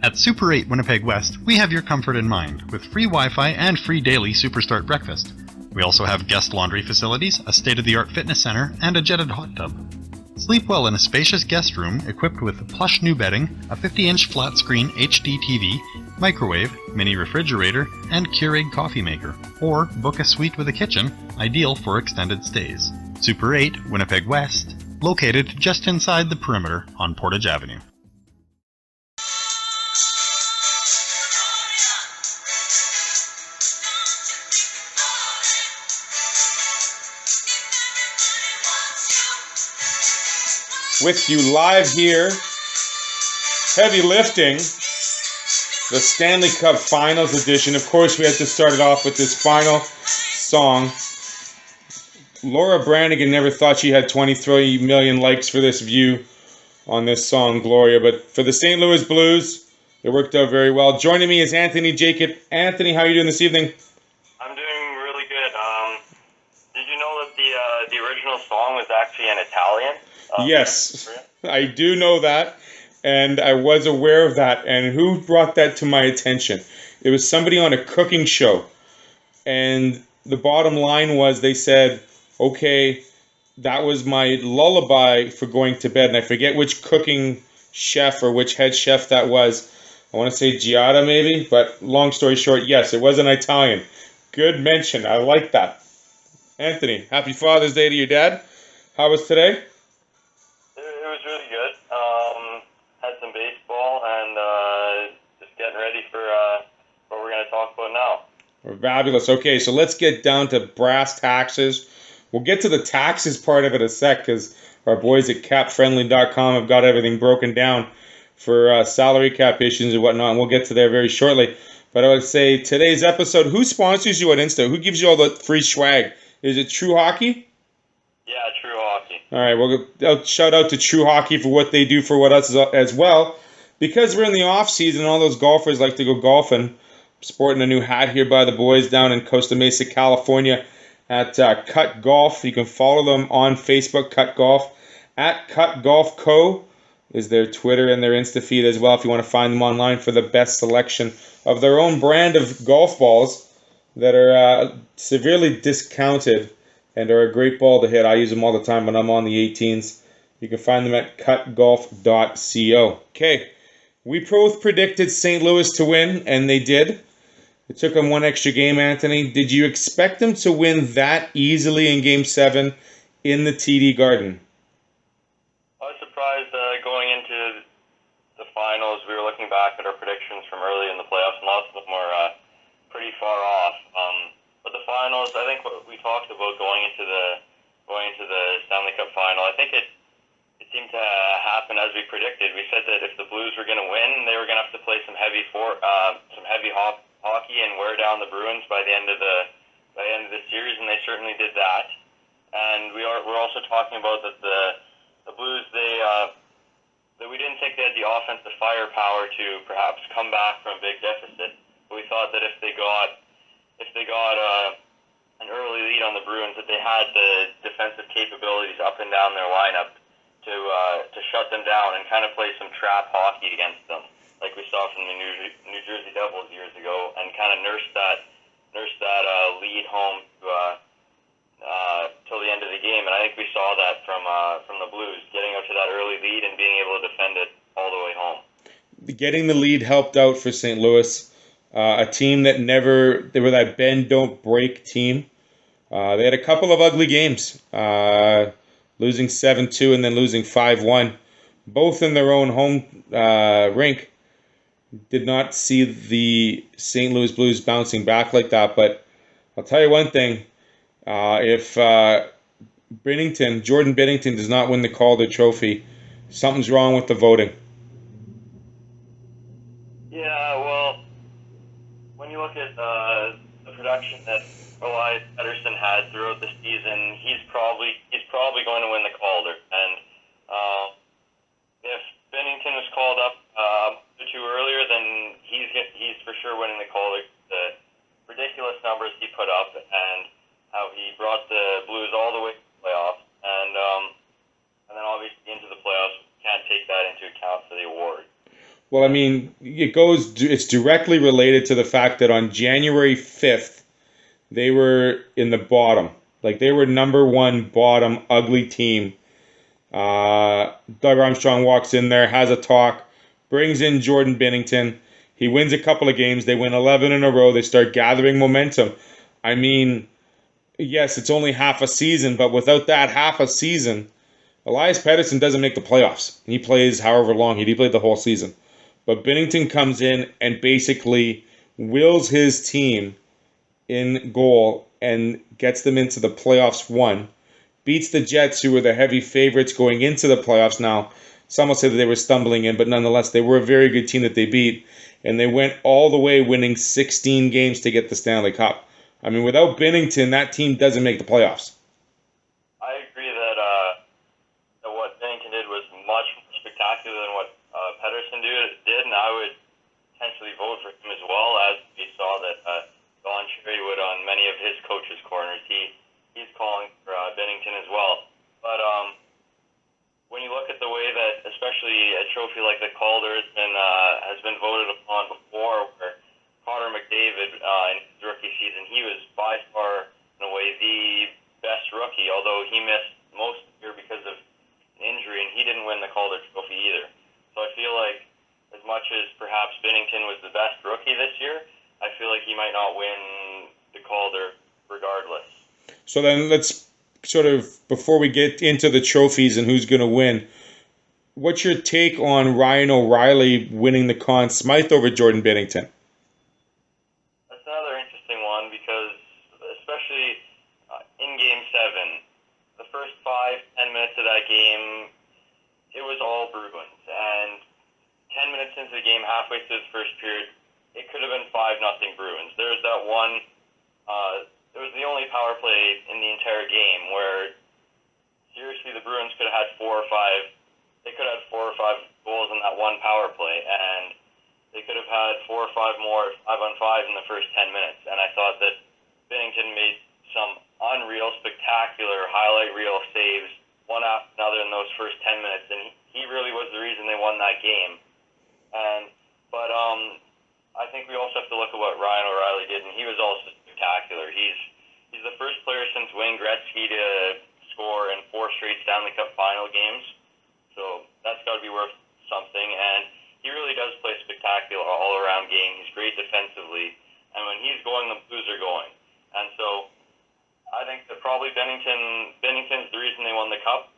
At Super 8 Winnipeg West, we have your comfort in mind, with free Wi-Fi and free daily Superstart breakfast. We also have guest laundry facilities, a state-of-the-art fitness center, and a jetted hot tub. Sleep well in a spacious guest room equipped with plush new bedding, a 50-inch flat-screen HD TV, microwave, mini refrigerator, and Keurig coffee maker. Or book a suite with a kitchen, ideal for extended stays. Super 8 Winnipeg West, located just inside the perimeter on Portage Avenue. With you live here, heavy lifting, the Stanley Cup Finals edition. Of course, we had to start it off with this final song. Laura Branigan never thought she had 23 million likes for this view on this song, Gloria. But for the St. Louis Blues, it worked out very well. Joining me is Anthony Jacob. Anthony, how are you doing this evening? I'm doing really good. Did you know that the original song was actually in Italian? Yes, I do know that, and I was aware of that. And who brought that to my attention? It was somebody on a cooking show, and the bottom line was they said, okay, that was my lullaby for going to bed. And I forget which cooking chef or which head chef that was. I want to say Giada maybe, but long story short, yes, it was an Italian. Good mention. I like that. Anthony, happy Father's Day to your dad. How was today? It was really good. Had some baseball and just getting ready for what we're going to talk about now. Fabulous. Okay, so let's get down to brass taxes. We'll get to the taxes part of it in a sec because our boys at capfriendly.com have got everything broken down for salary cap issues and whatnot, and we'll get to there very shortly. But I would say today's episode, who sponsors you on Insta? Who gives you all the free swag? Is it True Hockey? Yeah, True Hockey. All right, well, shout out to True Hockey for what they do for us as well. Because we're in the off season, all those golfers like to go golfing. I'm sporting a new hat here by the boys down in Costa Mesa, California at Cut Golf. You can follow them on Facebook, Cut Golf. At Cut Golf Co. is their Twitter and their Insta feed as well if you want to find them online for the best selection of their own brand of golf balls that are severely discounted and are a great ball to hit. I use them all the time when I'm on the 18s. You can find them at cutgolf.co. Okay, we both predicted St. Louis to win, and they did. It took them one extra game, Anthony. Did you expect them to win that easily in Game 7 in the TD Garden? I was surprised going into the finals. We were looking back at our predictions from early in the playoffs, and lots of them were pretty far off. But the finals, I think what we talked about going into the Stanley Cup final, I think it seemed to happen as we predicted. We said that if the Blues were going to win, they were going to have to play some heavy hockey and wear down the Bruins by the end of the series, and they certainly did that. And we're also talking about that the Blues that we didn't think they had the offensive firepower to perhaps come back from a big deficit. But we thought that if they got an early lead on the Bruins, that they had the defensive capabilities up and down their lineup to shut them down and kind of play some trap hockey against them, like we saw from the New Jersey Devils years ago, and kind of nurse that lead home till the end of the game. And I think we saw that from the Blues, getting up to that early lead and being able to defend it all the way home. Getting the lead helped out for St. Louis. A team that they were that bend, don't break team. They had a couple of ugly games, losing 7-2 and then losing 5-1, both in their own home rink. Did not see the St. Louis Blues bouncing back like that, but I'll tell you one thing. If Jordan Binnington does not win the Calder Trophy, something's wrong with the voting. Yeah, well, when you look at the production that Elias Pettersson had throughout the season, he's probably going to win the Calder. And if Binnington was called up a too earlier, then he's for sure winning the Calder. The ridiculous numbers he put up and how he brought the Blues all the way to the playoffs, and then obviously into the playoffs, can't take that into account for the award. Well, I mean, it's directly related to the fact that on January 5th, they were in the bottom. Like, they were number one bottom, ugly team. Doug Armstrong walks in there, has a talk, brings in Jordan Binnington. He wins a couple of games. They win 11 in a row. They start gathering momentum. I mean, yes, it's only half a season, but without that half a season, Elias Pettersson doesn't make the playoffs. He plays however long. He played the whole season. But Binnington comes in and basically wills his team in goal and gets them into the playoffs beats the Jets, who were the heavy favorites going into the playoffs. Now, some will say that they were stumbling in, but nonetheless, they were a very good team that they beat. And they went all the way, winning 16 games to get the Stanley Cup. I mean, without Binnington, that team doesn't make the playoffs. I agree that what Binnington did was much more spectacular than what Pettersson did, and I would potentially vote for him as well, as we saw that Don Cherry would on many of his coaches' corners. He's calling for Binnington as well. But when you look at the way that, especially a trophy like the Calder has been voted upon before, where Connor McDavid in his rookie season, he was by far, in a way, the best rookie, although he missed most of the year because of an injury, and he didn't win the Calder Trophy either. So I feel like, as much as perhaps Binnington was the best rookie this year, I feel like he might not win the Calder regardless. So then let's sort of, before we get into the trophies and who's going to win, what's your take on Ryan O'Reilly winning the Conn Smythe over Jordan Binnington? That's another interesting one because, especially in Game 7, the first 5-10 minutes of that game, it was all Bruins. And 10 minutes into the game, halfway through the first period, it could have been 5-0 Bruins. There's that one, it was the only power play in the entire game where, seriously, the Bruins could have had 4 or 5 goals in that one power play, and they could have had 4 or 5 more 5-on-5 in the first 10 minutes. And I thought that Binnington made some unreal, spectacular highlight reel saves, one after another in those first 10 minutes, and he really was the reason they won that game. But I think we also have to look at what Ryan O'Reilly did, and he was also spectacular. He's the first player since Wayne Gretzky to score in 4 straight Stanley Cup final games, so that's got to be worth something. And he really does play spectacular all-around game. He's great defensively, and when he's going, the Blues are going. And so I think that probably Binnington's the reason they won the Cup,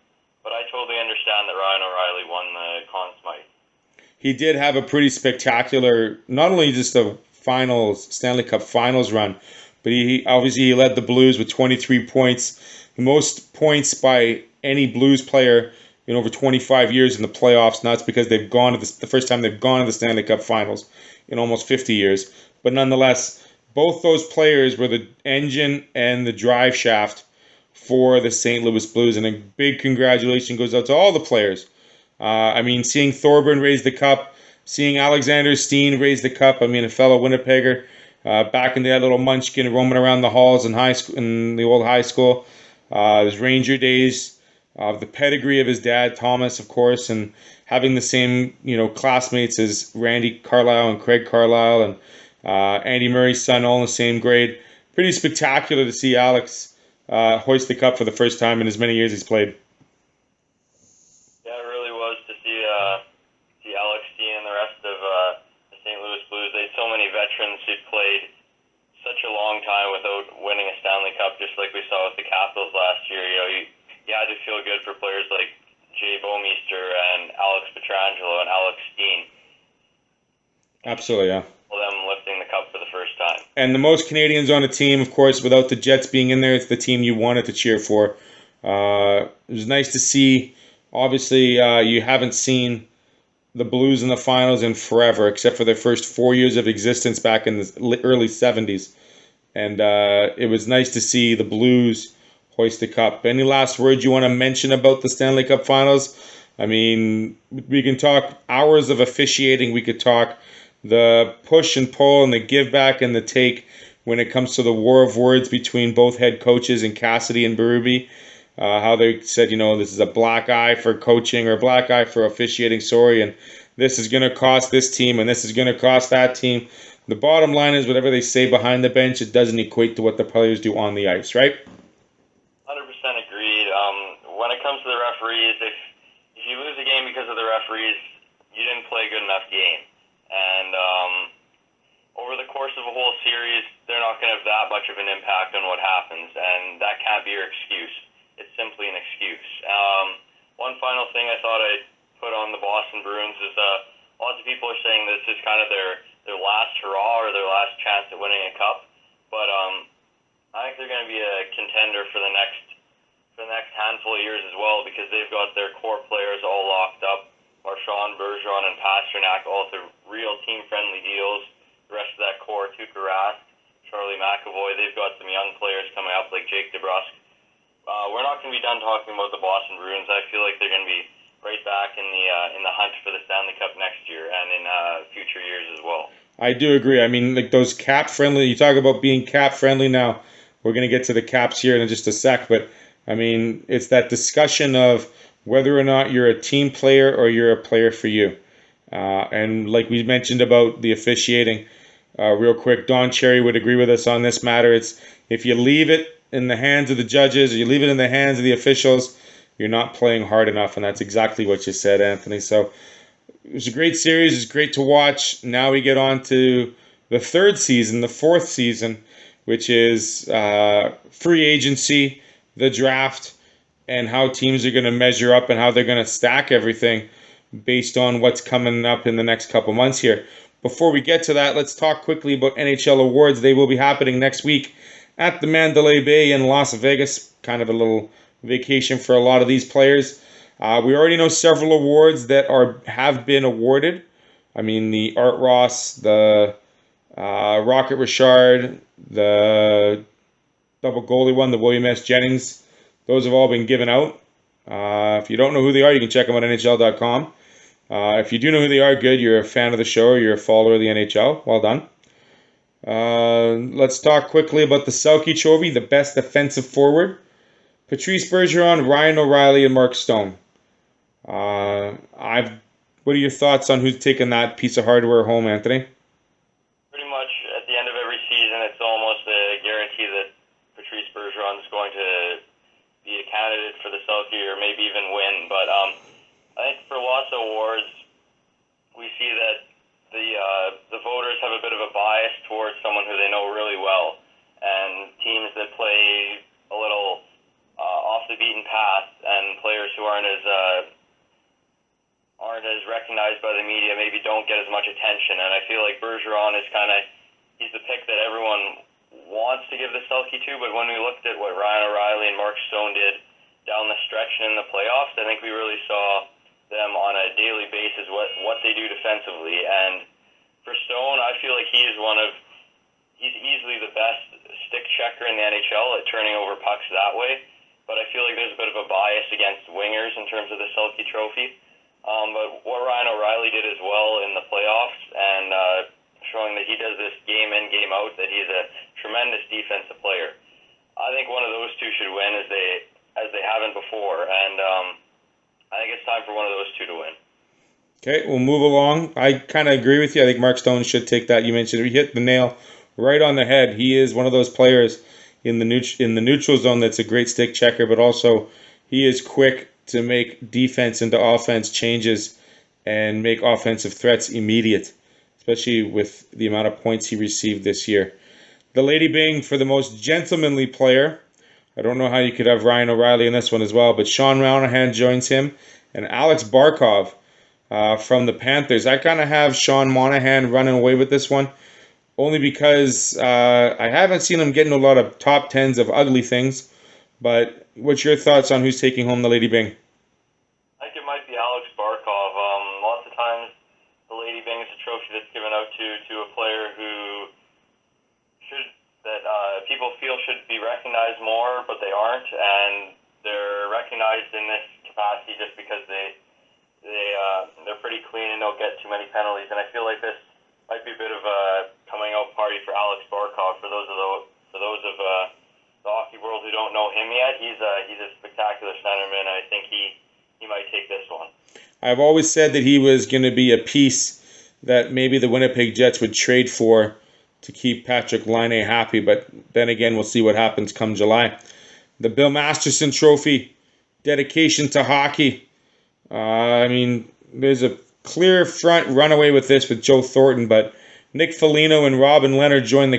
but I totally understand that Ryan O'Reilly won the Conn Smythe. He did have a pretty spectacular, not only just a Stanley Cup Finals run, but he led the Blues with 23 points, the most points by any Blues player in over 25 years in the playoffs. Now it's because they've gone to the first time they've gone to the Stanley Cup Finals in almost 50 years. But nonetheless, both those players were the engine and the drive shaft for the St. Louis Blues, and a big congratulations goes out to all the players. I mean, seeing Thorburn raise the cup, seeing Alexander Steen raise the cup. I mean, a fellow Winnipegger, back in that little munchkin roaming around the halls in high school, in the old high school. His Ranger days, the pedigree of his dad, Thomas, of course, and having the same, classmates as Randy Carlyle and Craig Carlyle and Andy Murray's son, all in the same grade. Pretty spectacular to see Alex hoist the cup for the first time in as many years he's played. Yeah, it really was to see Alex Steen and the rest of the St. Louis Blues. They had so many veterans who played such a long time without winning a Stanley Cup, just like we saw with the Capitals last year. You had to feel good for players like Jay Bouwmeester and Alex Pietrangelo and Alex Steen. Absolutely, yeah. Them lifting the cup for the first time. And the most Canadians on a team, of course, without the Jets being in there, it's the team you wanted to cheer for. It was nice to see. Obviously, you haven't seen the Blues in the finals in forever, except for their first 4 years of existence back in the early 70s. And it was nice to see the Blues hoist the cup. Any last words you want to mention about the Stanley Cup finals? I mean, we can talk hours of officiating. We could talk the push and pull and the give back and the take when it comes to the war of words between both head coaches and Cassidy and Berube. How they said, this is a black eye for coaching or a black eye for officiating, sorry. And this is going to cost this team and this is going to cost that team. The bottom line is whatever they say behind the bench, it doesn't equate to what the players do on the ice, right? 100% agreed. When it comes to the referees, if you lose a game because of the referees, you didn't play a good enough game. And over the course of a whole series, they're not going to have that much of an impact on what happens, and that can't be your excuse. It's simply an excuse. One final thing I thought I'd put on the Boston Bruins is lots of people are saying this is kind of their last hurrah or their last chance at winning a cup, but I think they're going to be a contender for the next handful of years as well, because they've got their core players all locked up. Marchand, Bergeron, and Pasternak, all to real team-friendly deals. The rest of that core, Tuukka Rask, Charlie McAvoy, they've got some young players coming up like Jake DeBrusk. We're not going to be done talking about the Boston Bruins. I feel like they're going to be right back in the hunt for the Stanley Cup next year and in future years as well. I do agree. I mean, like those cap-friendly, you talk about being cap-friendly now. We're going to get to the caps here in just a sec, but I mean, it's that discussion of whether or not you're a team player or you're a player for you. And like we mentioned about the officiating, real quick, Don Cherry would agree with us on this matter. It's if you leave it in the hands of the judges or you leave it in the hands of the officials, you're not playing hard enough, and that's exactly what you said, Anthony. So it was a great series. It's great to watch. Now we get on to the third season, the fourth season, which is free agency, the draft, and how teams are going to measure up and how they're going to stack everything based on what's coming up in the next couple months here. Before we get to that, let's talk quickly about NHL awards. They will be happening next week at the Mandalay Bay in Las Vegas. Kind of a little vacation for a lot of these players. We already know several awards that have been awarded. I mean, the Art Ross, the Rocket Richard, the double goalie one, the William S. Jennings. Those have all been given out. If you don't know who they are, you can check them on NHL.com. If you do know who they are, good. You're a fan of the show or you're a follower of the NHL. Well done. Let's talk quickly about the Selke Trophy, the best defensive forward. Patrice Bergeron, Ryan O'Reilly, and Mark Stone. What are your thoughts on who's taking that piece of hardware home, Anthony? Pretty much at the end of every season, it's almost a guarantee that Patrice Bergeron is going to be a candidate for the Selke or maybe even win. But I think for lots of awards, we see that the voters have a bit of a bias towards someone who they know really well, and teams that play a little off the beaten path and players who aren't as recognized by the media maybe don't get as much attention. And I feel like Bergeron is he's the pick that everyone wants to give the Selke to, but when we looked at what Ryan O'Reilly and Mark Stone did down the stretch and in the playoffs, I think we really saw them on a daily basis what they do defensively. And for Stone, I feel like he's easily the best stick checker in the NHL at turning over pucks that way, but I feel like there's a bit of a bias against wingers in terms of the Selke Trophy. But what Ryan O'Reilly did as well in the playoffs and showing that he does this game in, game out, that he's a tremendous defensive player. I think one of those two should win as they haven't before, and I think it's time for one of those two to win. Okay, we'll move along. I kind of agree with you. I think Mark Stone should take that. You mentioned he hit the nail right on the head. He is one of those players in the neutral zone that's a great stick checker, but also he is quick to make defense into offense changes and make offensive threats immediate, especially with the amount of points he received this year. The Lady Byng for the most gentlemanly player. I don't know how you could have Ryan O'Reilly in this one as well, but Sean Monahan joins him, and Alex Barkov from the Panthers. I kind of have Sean Monahan running away with this one, only because I haven't seen him getting a lot of top tens of ugly things. But what's your thoughts on who's taking home the Lady Byng? I think it might be Alex Barkov. Lots of times the Lady Byng is a trophy that's given out to a player who people feel should be recognized more, but they aren't, and they're recognized in this capacity just because they're pretty clean and don't get too many penalties. And I feel like this might be a bit of a coming out party for Alex Barkov. For those of the hockey world who don't know him yet, he's a spectacular centerman. I think he he might take this one. I've always said that he was going to be a piece that maybe the Winnipeg Jets would trade for to keep Patrick Laine happy, but then again, we'll see what happens come July. The Bill Masterson Trophy, dedication to hockey. There's a clear front runaway with this with Joe Thornton, but Nick Foligno and Robin Leonard join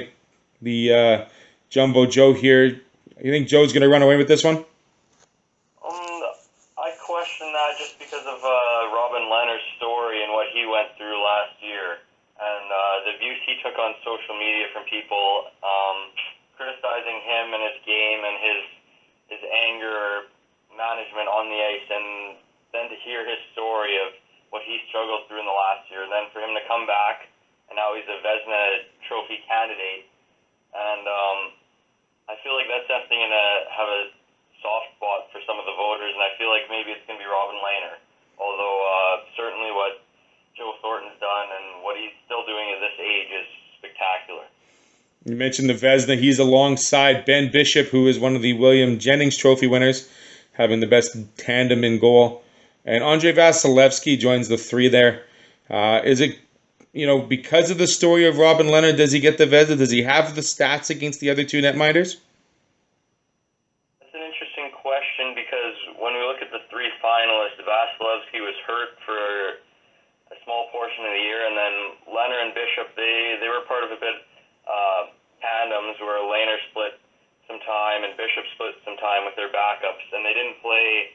the Jumbo Joe here. You think Joe's going to run away with this one? I question that just because of Robin Leonard's story and what he went through last year, and the views he took on social media from people criticizing him and his game and his anger management on the ice, and then to hear his story of what he struggled through in the last year, and then for him to come back, and now he's a Vezina Trophy candidate, and I feel like that's definitely going to have a soft spot for some of the voters, and I feel like maybe it's going to be Robin Lehner, although certainly what Joe Thornton's done and what he's still doing at this age is spectacular. You mentioned the Vezina. He's alongside Ben Bishop, who is one of the William Jennings Trophy winners, having the best tandem in goal. And Andrei Vasilevsky joins the three there. Is it, because of the story of Robin Leonard, does he get the Vezina? Does he have the stats against the other two netminders? That's an interesting question, because when we look at the three finalists, Vasilevsky was hurt for a small portion of the year, and then Leonard and Bishop, they were part of a bit tandems where Lehner split some time and Bishop split some time with their backups, and they didn't play,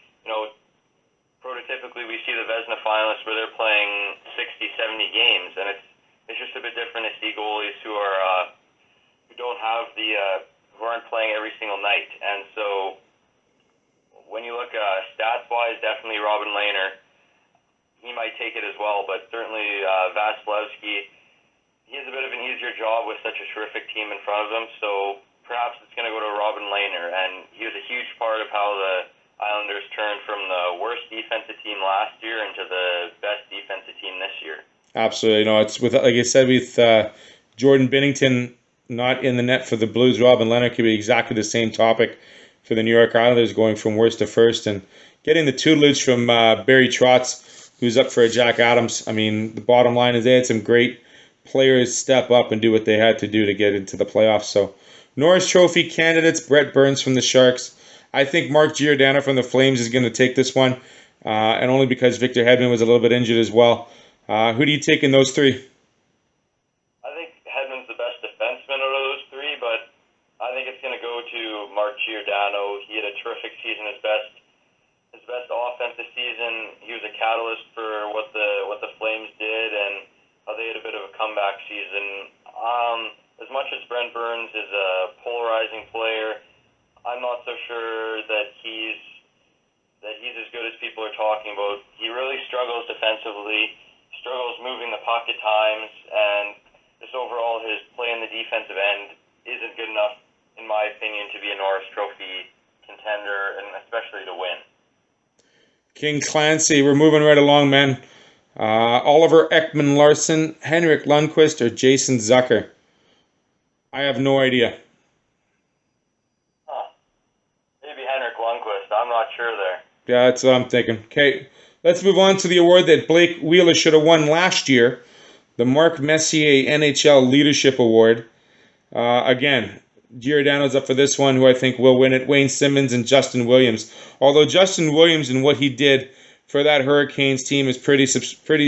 prototypically we see the Vezina finalists where they're playing 60, 70 games, and it's just a bit different to see goalies who don't have who aren't playing every single night. And so when you look stats-wise, definitely Robin Lehner, he might take it as well, but certainly Vasilevsky, he has a bit of an easier job with such a terrific team in front of him, so perhaps it's going to go to Robin Lehner, and he was a huge part of how the Islanders turned from the worst defensive team last year into the best defensive team this year. Absolutely. It's with, like I said, with Jordan Binnington not in the net for the Blues, Robin Lehner could be exactly the same topic for the New York Islanders, going from worst to first and getting the tutelage from Barry Trotz, who's up for a Jack Adams. The bottom line is they had some great players step up and do what they had to do to get into the playoffs. So Norris Trophy candidates, Brett Burns from the Sharks. I think Mark Giordano from the Flames is going to take this one, and only because Victor Hedman was a little bit injured as well. Who do you take in those three? I think Hedman's the best defenseman out of those three, but I think it's going to go to Mark Giordano. He had a terrific season, his best offensive season. He was a catalyst for what the Flames did, and they had a bit of a comeback season. As much as Brent Burns is a polarizing player, I'm not so sure that he's as good as people are talking about. He really struggles defensively, struggles moving the puck at times, and just overall his play in the defensive end isn't good enough, in my opinion, to be a Norris Trophy contender, and especially to win. King Clancy, we're moving right along, man. Oliver Ekman-Larsson, Henrik Lundqvist, or Jason Zucker? I have no idea. Maybe Henrik Lundqvist. I'm not sure there. Yeah, that's what I'm thinking. Okay, let's move on to the award that Blake Wheeler should have won last year, the Mark Messier NHL Leadership Award. Again, Giordano's up for this one, who I think will win it. Wayne Simmons and Justin Williams. Although Justin Williams and what he did for that Hurricanes team is pretty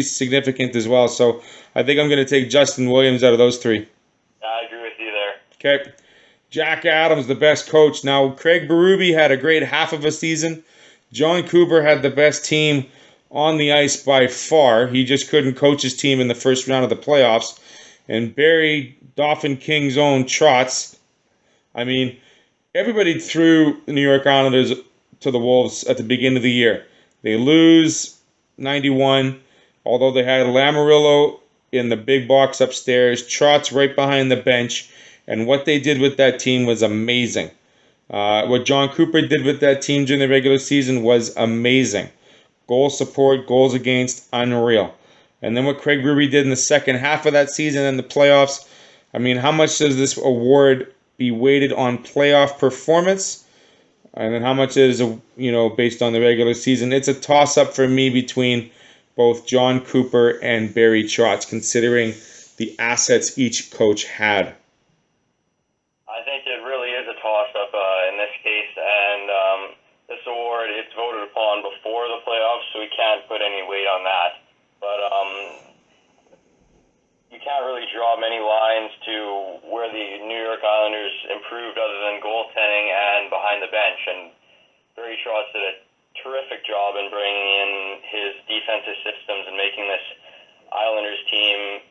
significant as well. So I think I'm going to take Justin Williams out of those three. I agree with you there. Okay. Jack Adams, the best coach. Now, Craig Berube had a great half of a season. John Cooper had the best team on the ice by far. He just couldn't coach his team in the first round of the playoffs. And Barry Dauphin King's own Trotz. Everybody threw the New York Islanders to the Wolves at the beginning of the year. They lose 91, although they had Lamoriello in the big box upstairs, Trotz right behind the bench, and what they did with that team was amazing. What John Cooper did with that team during the regular season was amazing. Goal support, goals against, unreal. And then what Craig Berube did in the second half of that season and the playoffs, how much does this award be weighted on playoff performance? And then how much it is, based on the regular season. It's a toss-up for me between both John Cooper and Barry Trotz, considering the assets each coach had. I think it really is a toss-up in this case, and this award, it's voted upon before the playoffs, so we can't put any weight on that. But you can't really draw many lines to where the New York Islanders improved other than goaltending and behind the bench. And Barry Trotz did a terrific job in bringing in his defensive systems and making this Islanders team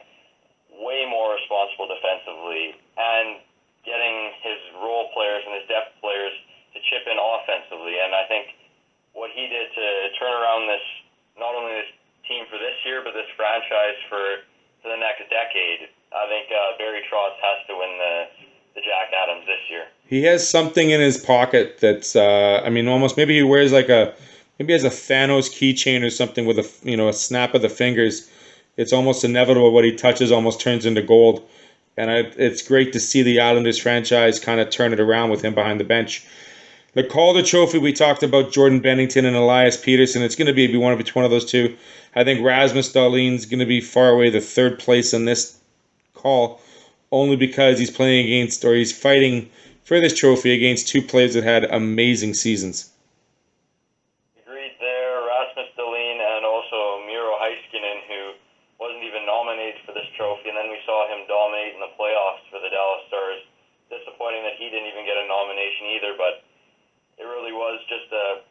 way more responsible defensively and getting his role players and his depth players to chip in offensively. And I think what he did to turn around this, not only this team for this year, but this franchise for the next decade, I think Barry Trotz has to win the Jack Adams this year. He has something in his pocket that's, almost maybe he wears maybe has a Thanos keychain or something with a snap of the fingers. It's almost inevitable what he touches almost turns into gold. And it's great to see the Islanders franchise kind of turn it around with him behind the bench. The Calder Trophy, we talked about Jordan Bennington and Elias Peterson. It's going to be one of those two. I think Rasmus Dahlin's going to be far away the third place in this call, only because he's fighting for this trophy against two players that had amazing seasons. Agreed there. Rasmus Dahlin and also Miro Heiskanen, who wasn't even nominated for this trophy, and then we saw him dominate in the playoffs for the Dallas Stars. Disappointing that he didn't even get a nomination either, but it really was just a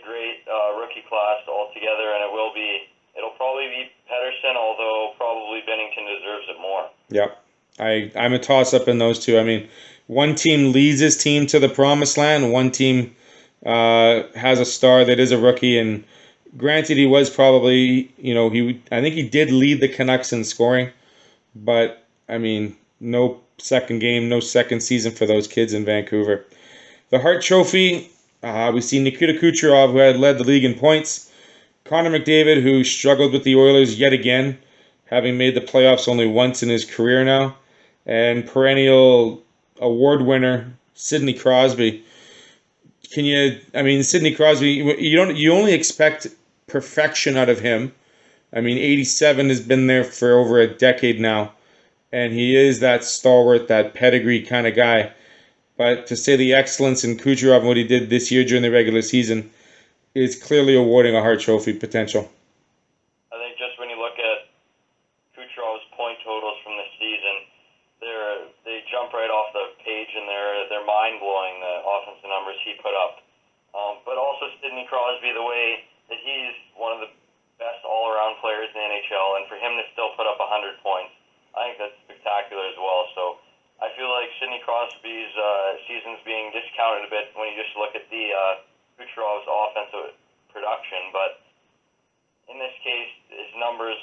great rookie class altogether, and it'll probably be Pettersson, although probably Bennington deserves it more. Yep. I'm a toss-up in those two. I mean, one team leads his team to the promised land, one team has a star that is a rookie, and granted, he was probably, I think he did lead the Canucks in scoring, but, no second game, no second season for those kids in Vancouver. The Hart Trophy, we see Nikita Kucherov, who had led the league in points. Connor McDavid, who struggled with the Oilers yet again, having made the playoffs only once in his career now. And perennial award winner, Sidney Crosby. Sidney Crosby, you only expect perfection out of him. 87 has been there for over a decade now. And he is that stalwart, that pedigree kind of guy. But to say the excellence in Kucherov and what he did this year during the regular season is clearly awarding a Hart Trophy potential. I think just when you look at Kucherov's point totals from this season, they jump right off the page and they're mind-blowing, the offensive numbers he put up. But also Sidney Crosby, the way that he's one of the best all-around players in the NHL, and for him to still put up 100 points, I think that's spectacular as well. So I feel like Sidney Crosby's season's being discounted a bit when you just look at the Kucherov's offensive production, but in this case, his numbers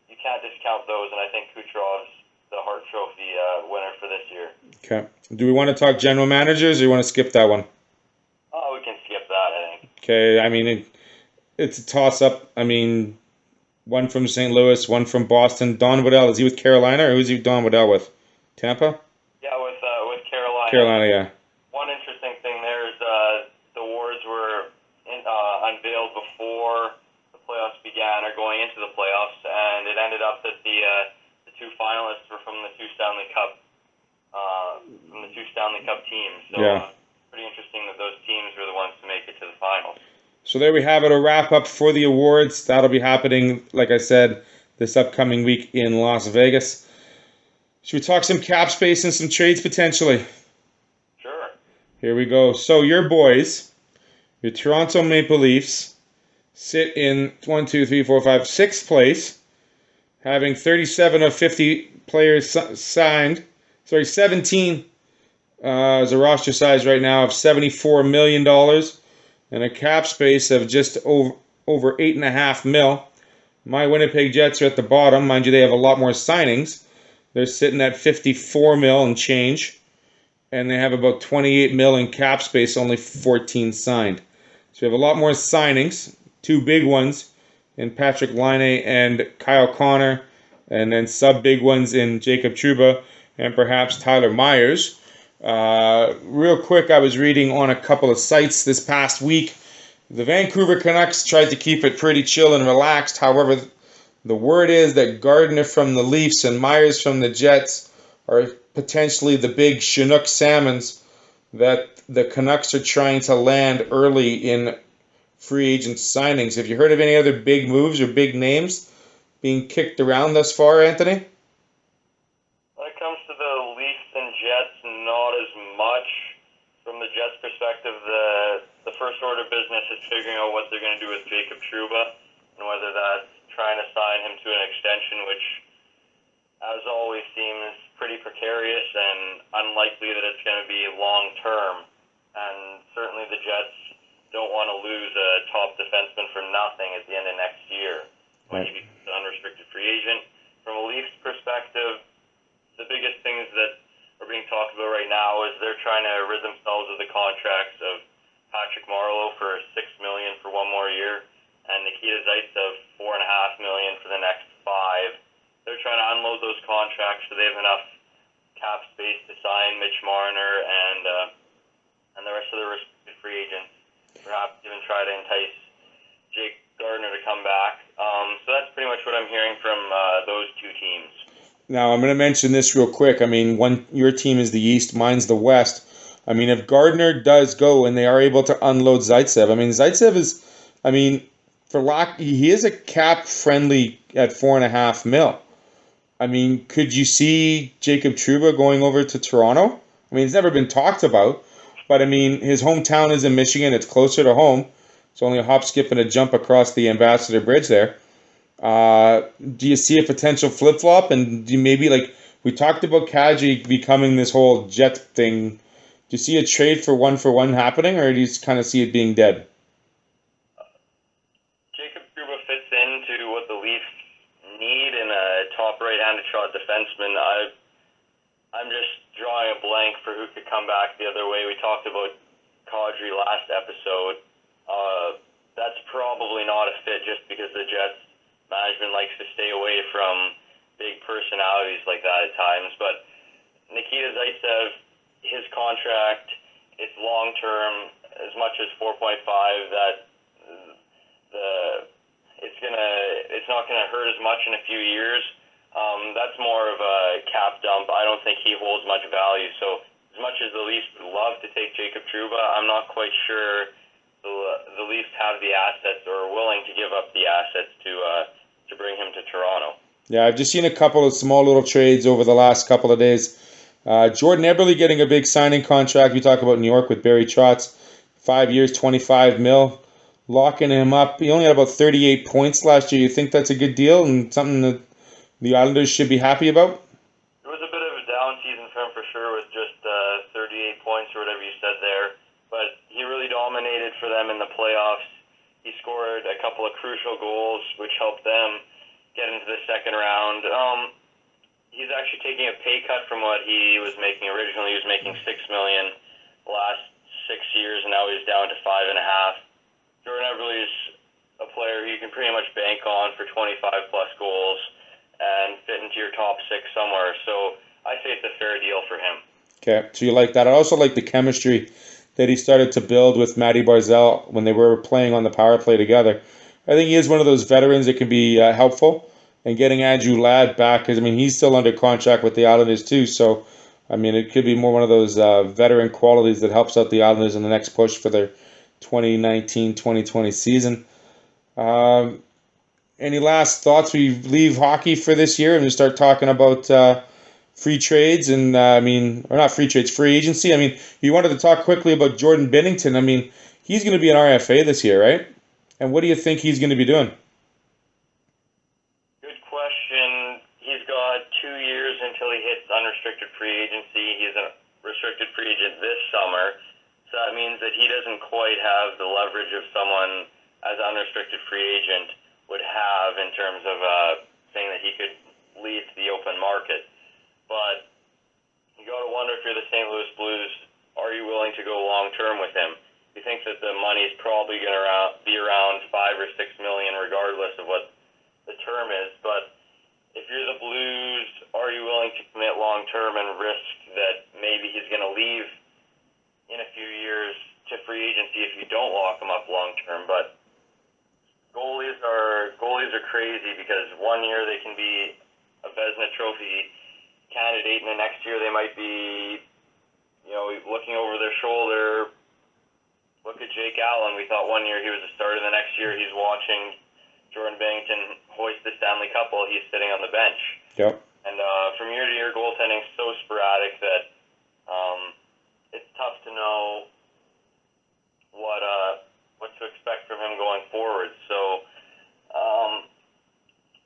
you can't discount those, and I think Kucherov's the Hart Trophy winner for this year. Okay. Do we want to talk general managers, or do you want to skip that one? Oh, we can skip that, I think. Okay, it's a toss-up. One from St. Louis, one from Boston. Don Waddell, is he with Carolina, or who's he Don Waddell with? Tampa? Yeah, with Carolina. Carolina, yeah. One interesting thing there is the awards were unveiled before the playoffs began, or going into the playoffs, and it ended up that the two finalists were from the two Stanley Cup teams. So yeah. Pretty interesting that those teams were the ones to make it to the finals. So there we have it, a wrap-up for the awards. That'll be happening, like I said, this upcoming week in Las Vegas. Should we talk some cap space and some trades potentially? Sure. Here we go. So your boys, your Toronto Maple Leafs, sit in 6th place, having 37 of 50 players signed. 17 is a roster size right now of $74 million and a cap space of just over $8.5 million. My Winnipeg Jets are at the bottom. Mind you, they have a lot more signings. They're sitting at $54 million and change, and they have about $28 million in cap space, only 14 signed. So we have a lot more signings, two big ones in Patrick Laine and Kyle Connor, and then sub-big ones in Jacob Trouba and perhaps Tyler Myers. Real quick, I was reading on a couple of sites this past week. The Vancouver Canucks tried to keep it pretty chill and relaxed. However, the word is that Gardner from the Leafs and Myers from the Jets are potentially the big Chinook salmons that the Canucks are trying to land early in free agent signings. Have you heard of any other big moves or big names being kicked around thus far, Anthony? When it comes to the Leafs and Jets, not as much. From the Jets' perspective, the first order of business is figuring out what they're going to do with Jacob Trouba and whether that's trying to sign him to an extension, which, as always, seems pretty precarious and unlikely that it's going to be long-term. And certainly the Jets don't want to lose a top defenseman for nothing at the end of next year when he becomes an unrestricted free agent. From a Leafs perspective, the biggest things that are being talked about right now is they're trying to rid themselves of the contracts of Patrick Marleau for $6 million for one more year and Nikita Zaitsev $4.5 million for the next 5. They're trying to unload those contracts so they have enough cap space to sign Mitch Marner and the rest of the restricted free agents. Perhaps even try to entice Jake Gardner to come back. So that's pretty much what I'm hearing from those two teams. Now, I'm going to mention this real quick. I mean, your team is the East, mine's the West. I mean, if Gardner does go and they are able to unload Zaitsev, I mean, Zaitsev is, I mean, he is a cap friendly at $4.5 million. I mean, could you see Jacob Trouba going over to Toronto? I mean, it's never been talked about, but I mean, his hometown is in Michigan. It's closer to home. It's only a hop, skip, and a jump across the Ambassador Bridge there. Do you see a potential flip flop? And do you maybe, like we talked about Kadri becoming this whole Jet thing? Do you see a trade for one happening, or do you kind of see it being dead? Jacob Trouba fits into what the Leafs need in a top right-handed shot defenseman. I'm just drawing a blank for who could come back the other way. We talked about Kadri last episode. That's probably not a fit just because the Jets management likes to stay away from big personalities like that at times. But Nikita Zaitsev, his contract, it's long-term, as much as 4.5, that it's not gonna hurt as much in a few years. That's more of a cap dump. I don't think he holds much value. So as much as the Leafs would love to take Jacob Trouba, I'm not quite sure the Leafs have the assets or are willing to give up the assets to bring him to Toronto. Yeah, I've just seen a couple of small little trades over the last couple of days. Jordan Eberle getting a big signing contract. We talk about New York with Barry Trotz. 5 years, $25 million. Locking him up. He only had about 38 points last year. You think that's a good deal and something that the Islanders should be happy about? It was a bit of a down season for him for sure with just 38 points or whatever you said there. But he really dominated for them in the playoffs. He scored a couple of crucial goals, which helped them get into the second round. He's actually taking a pay cut from what he was making originally. He was making $6 million the last 6 years, and now he's down to $5.5 million. Jordan Eberle is a player who you can pretty much bank on for 25-plus goals and fit into your top 6 somewhere. So I say it's a fair deal for him. Okay, so you like that. I also like the chemistry that he started to build with Matty Barzal when they were playing on the power play together. I think he is one of those veterans that can be helpful. And getting Andrew Ladd back, because, I mean, he's still under contract with the Islanders too. So, I mean, it could be more one of those veteran qualities that helps out the Islanders in the next push for their 2019-2020 season. Any last thoughts? We leave hockey for this year and we start talking about free trades and, or not free trades, free agency. I mean, you wanted to talk quickly about Jordan Binnington. I mean, he's going to be an RFA this year, right? And what do you think he's going to be doing? Good question. He's got 2 years until he hits unrestricted free agency. He's a restricted free agent this summer. So that means that he doesn't quite have the leverage of someone as an unrestricted free agent would have in terms of saying that he could leave to the open market. But you got to wonder if you're the St. Louis Blues, are you willing to go long-term with him? You think that the money is probably going to be around $5 or $6 million regardless of what the term is. But if you're the Blues, are you willing to commit long-term and risk that maybe he's going to leave in a few years to free agency if you don't lock him up long term. But goalies are crazy because one year they can be a Vezina Trophy candidate, and the next year they might be, looking over their shoulder. Look at Jake Allen. We thought one year he was a starter. The next year he's watching Jordan Binnington hoist the Stanley Cup while he's sitting on the bench. Yep. And from year to year, goaltending is so sporadic that it's tough to know what to expect from him going forward. So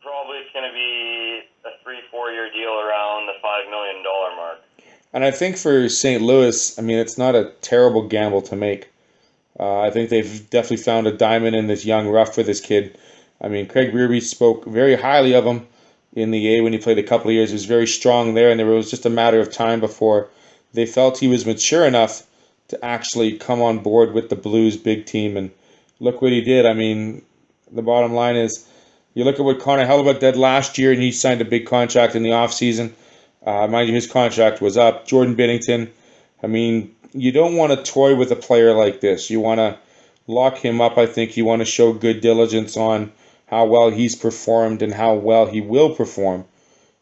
probably it's going to be a 3-4 year deal around the $5 million mark. And I think for St. Louis, I mean, it's not a terrible gamble to make. I think they've definitely found a diamond in this young rough for this kid. I mean, Craig Berube spoke very highly of him in the A when he played a couple of years. He was very strong there, and it was just a matter of time before they felt he was mature enough to actually come on board with the Blues big team. And look what he did. I mean, the bottom line is, you look at what Connor Hellebuyck did last year, and he signed a big contract in the offseason. Mind you, his contract was up. Jordan Binnington, I mean, you don't want to toy with a player like this. You want to lock him up. I think you want to show good diligence on how well he's performed and how well he will perform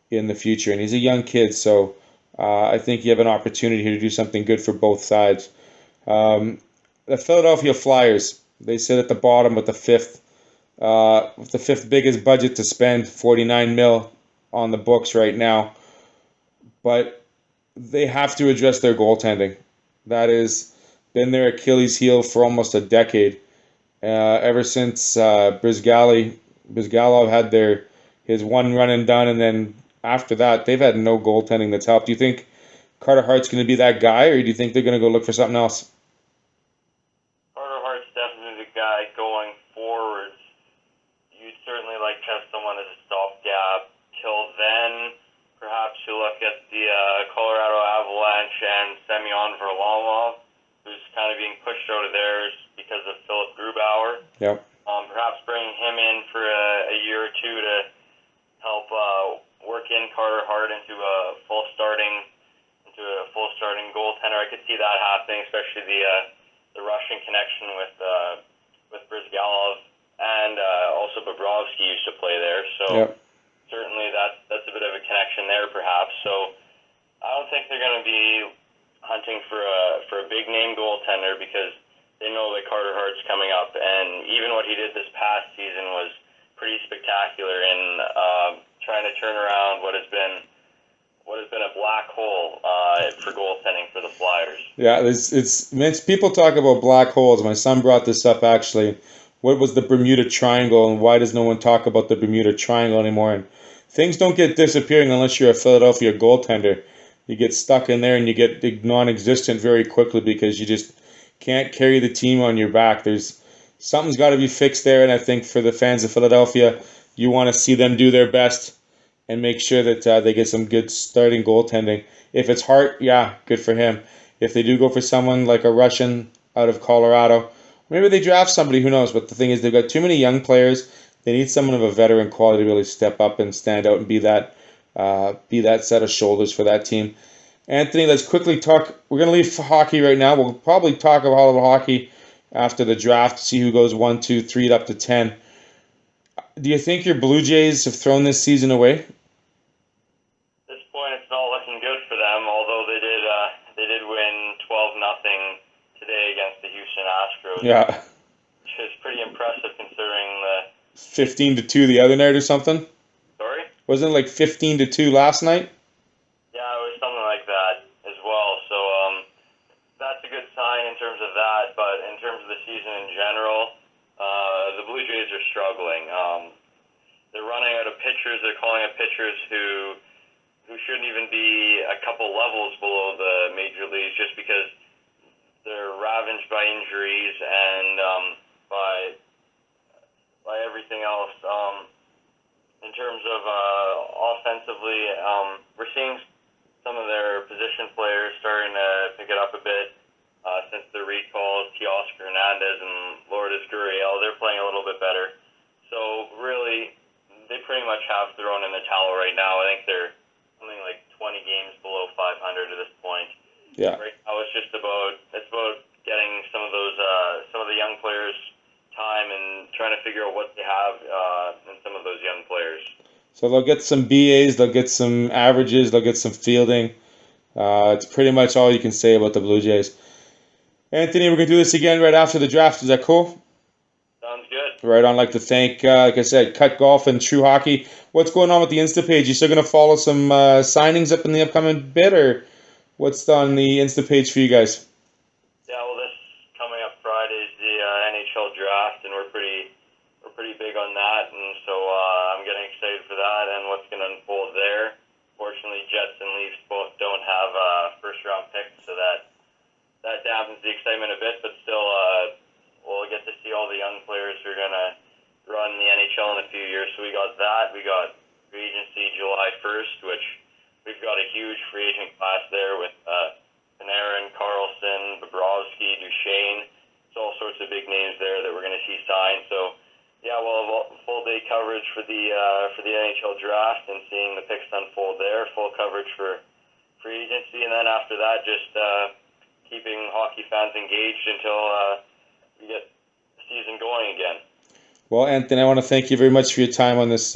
in the future. And he's a young kid, so I think you have an opportunity here to do something good for both sides. The Philadelphia Flyers, they sit at the bottom with the fifth biggest budget to spend, $49 million on the books right now. But they have to address their goaltending. That has been their Achilles heel for almost a decade. Ever since Brizgalov had his one run and done, and then after that, they've had no goaltending that's helped. Do you think Carter Hart's going to be that guy, or do you think they're going to go look for something else? Carter Hart's definitely the guy going forward. You'd certainly like to have someone as a stopgap. Till then, perhaps you look at the Colorado Avalanche and Semyon Varlamov, who's kind of being pushed out of theirs because of Philip Grubauer. Yep. Perhaps bringing him in for a year or two to help work in Carter Hart into a full starting goaltender. I could see that happening, especially the Russian connection with Brizgalov, and also Bobrovsky used to play there. So. Yep. Certainly that's a bit of a connection there, perhaps. So I don't think they're going to be hunting for a big name goaltender because they know that Carter Hart's coming up, and even what he did this past season was pretty spectacular in trying to turn around what has been a black hole for goaltending for the Flyers. Yeah, people talk about black holes. My son brought this up actually. What was the Bermuda Triangle, and why does no one talk about the Bermuda Triangle anymore? And things don't get disappearing unless you're a Philadelphia goaltender. You get stuck in there and you get non-existent very quickly because you just can't carry the team on your back. Something's got to be fixed there, and I think for the fans of Philadelphia, you want to see them do their best and make sure that they get some good starting goaltending. If it's Hart, yeah, good for him. If they do go for someone like a Russian out of Colorado, maybe they draft somebody, who knows. But the thing is, they've got too many young players. They need someone of a veteran quality to really step up and stand out and be that set of shoulders for that team. Anthony, let's quickly talk. We're going to leave hockey right now. We'll probably talk about hockey after the draft, see who goes 1, 2, 3 up to 10. Do you think your Blue Jays have thrown this season away? At this point, it's not looking good for them, although they did win 12-0 today against the Houston Astros. Yeah. Which is pretty impressive considering the 15-2 the other night or something? Sorry? Wasn't it like 15-2 last night? Yeah, it was something like that as well. So that's a good sign in terms of that. But in terms of the season in general, the Blue Jays are struggling. They're running out of pitchers. They're calling up pitchers who shouldn't even be a couple levels below the major leagues just because they're ravaged by injuries and by everything else. In terms of offensively, we're seeing some of their position players starting to pick it up a bit since the recalls. Teoscar Hernandez and Lourdes Gurriel, they're playing a little bit better. So really, they pretty much have thrown in the towel right now. I think they're something like 20 games below 500 at this point. Yeah. Right now it's about getting some of the young players time and trying to figure out what they have in some of those young players. So they'll get some BAs, they'll get some averages, they'll get some fielding. It's pretty much all you can say about the Blue Jays. Anthony, we're going to do this again right after the draft. Is that cool? Sounds good. Right on. I'd like to thank, like I said, Cut Golf and True Hockey. What's going on with the Insta page? You still going to follow some signings up in the upcoming bit, or what's on the Insta page for you guys? Yeah, well, this coming up Friday is the NHL Draft, and we're pretty big on that, and so I'm getting excited for that and what's going to unfold there. Fortunately, Jets and Leafs both don't have first-round picks, so that dampens the excitement a bit, but still, we'll get to see all the young players who are going to run the NHL in a few years. So we got that. We got free agency July 1st, which we've got a huge free agent class there with Panarin, Carlson, Bobrovsky, Duchesne. It's all sorts of big names there that we're going to see signed. So, yeah, we'll have full day coverage for the NHL Draft and seeing the picks unfold there. Full coverage for free agency, and then after that, just keeping hockey fans engaged until we get the season going again. Well, Anthony, I want to thank you very much for your time on this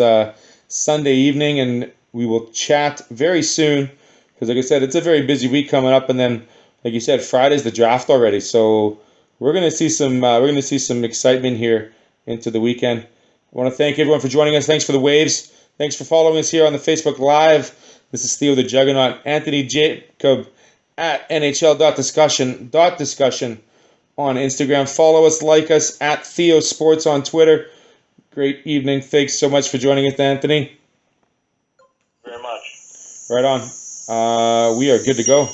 Sunday evening, and we will chat very soon because, like I said, it's a very busy week coming up, and then, like you said, Friday's the draft already, so we're going to see some excitement here into the weekend. I want to thank everyone for joining us. Thanks for the waves. Thanks for following us here on the Facebook Live. This is Theo the Juggernaut. Anthony Jacob at NHL.discussion on Instagram. Follow us, like us at Theo Sports on Twitter. Great evening. Thanks so much for joining us, Anthony. Very much. Right on. We are good to go.